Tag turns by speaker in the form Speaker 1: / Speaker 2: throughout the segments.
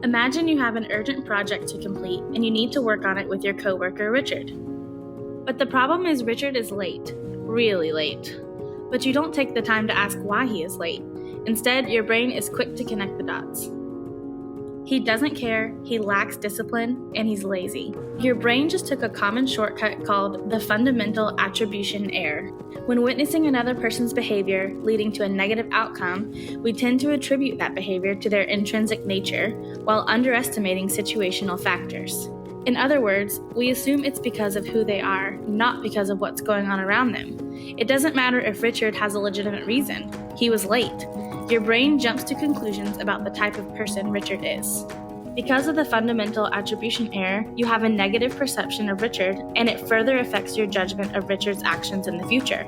Speaker 1: Imagine you have an urgent project to complete and you need to work on it with your coworker, Richard. But the problem is Richard is late, really late. But you don't take the time to ask why he is late. Instead, your brain is quick to connect the dots. He doesn't care, he lacks discipline, and he's lazy. Your brain just took a common shortcut called the fundamental attribution error. When witnessing another person's behavior leading to a negative outcome, we tend to attribute that behavior to their intrinsic nature while underestimating situational factors. In other words, we assume it's because of who they are, not because of what's going on around them. It doesn't matter if Richard has a legitimate reason. He was late. Your brain jumps to conclusions about the type of person Richard is. Because of the fundamental attribution error, you have a negative perception of Richard, and it further affects your judgment of Richard's actions in the future.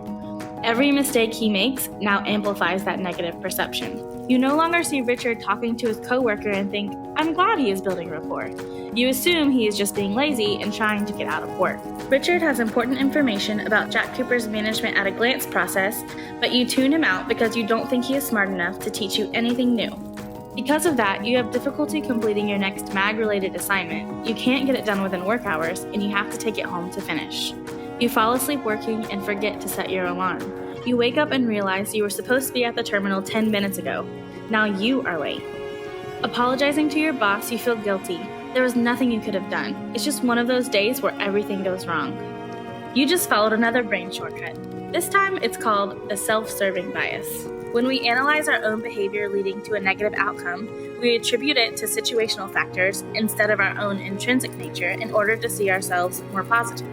Speaker 1: Every mistake he makes now amplifies that negative perception. You no longer see Richard talking to his coworker and think, "I'm glad he is building rapport." You assume he is just being lazy and trying to get out of work. Richard has important information about Jack Cooper's management at a glance process, but you tune him out because you don't think he is smart enough to teach you anything new. Because of that, you have difficulty completing your next MAG-related assignment. You can't get it done within work hours, and you have to take it home to finish. You fall asleep working and forget to set your alarm. You wake up and realize you were supposed to be at the terminal 10 minutes ago. Now you are late. Apologizing to your boss, you feel guilty. There was nothing you could have done. It's just one of those days where everything goes wrong. You just followed another brain shortcut. This time, it's called the self-serving bias. When we analyze our own behavior leading to a negative outcome, we attribute it to situational factors instead of our own intrinsic nature in order to see ourselves more positive.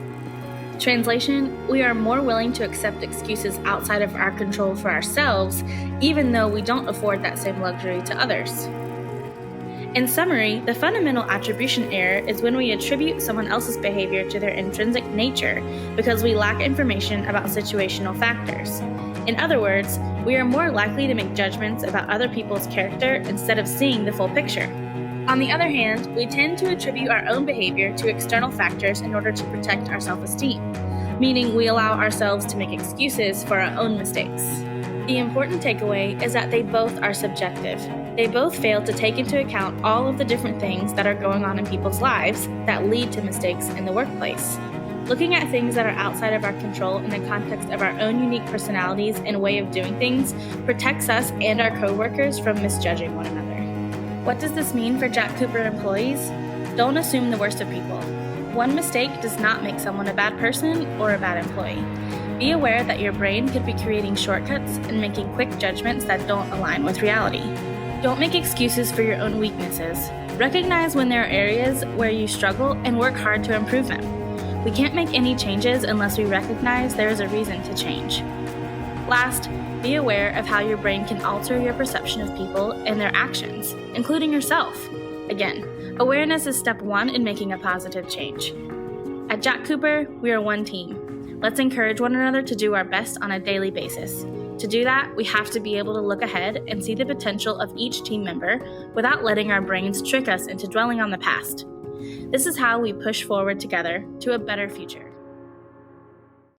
Speaker 1: Translation, we are more willing to accept excuses outside of our control for ourselves, even though we don't afford that same luxury to others. In summary, the fundamental attribution error is when we attribute someone else's behavior to their intrinsic nature because we lack information about situational factors. In other words, we are more likely to make judgments about other people's character instead of seeing the full picture. On the other hand, we tend to attribute our own behavior to external factors in order to protect our self-esteem, meaning we allow ourselves to make excuses for our own mistakes. The important takeaway is that they both are subjective. They both fail to take into account all of the different things that are going on in people's lives that lead to mistakes in the workplace. Looking at things that are outside of our control in the context of our own unique personalities and way of doing things protects us and our coworkers from misjudging one another. What does this mean for Jack Cooper employees? Don't assume the worst of people. One mistake does not make someone a bad person or a bad employee. Be aware that your brain could be creating shortcuts and making quick judgments that don't align with reality. Don't make excuses for your own weaknesses. Recognize when there are areas where you struggle and work hard to improve them. We can't make any changes unless we recognize there is a reason to change. Last, be aware of how your brain can alter your perception of people and their actions, including yourself. Again, awareness is step one in making a positive change. At Jack Cooper, we are one team. Let's encourage one another to do our best on a daily basis. To do that, we have to be able to look ahead and see the potential of each team member without letting our brains trick us into dwelling on the past. This is how we push forward together to a better future.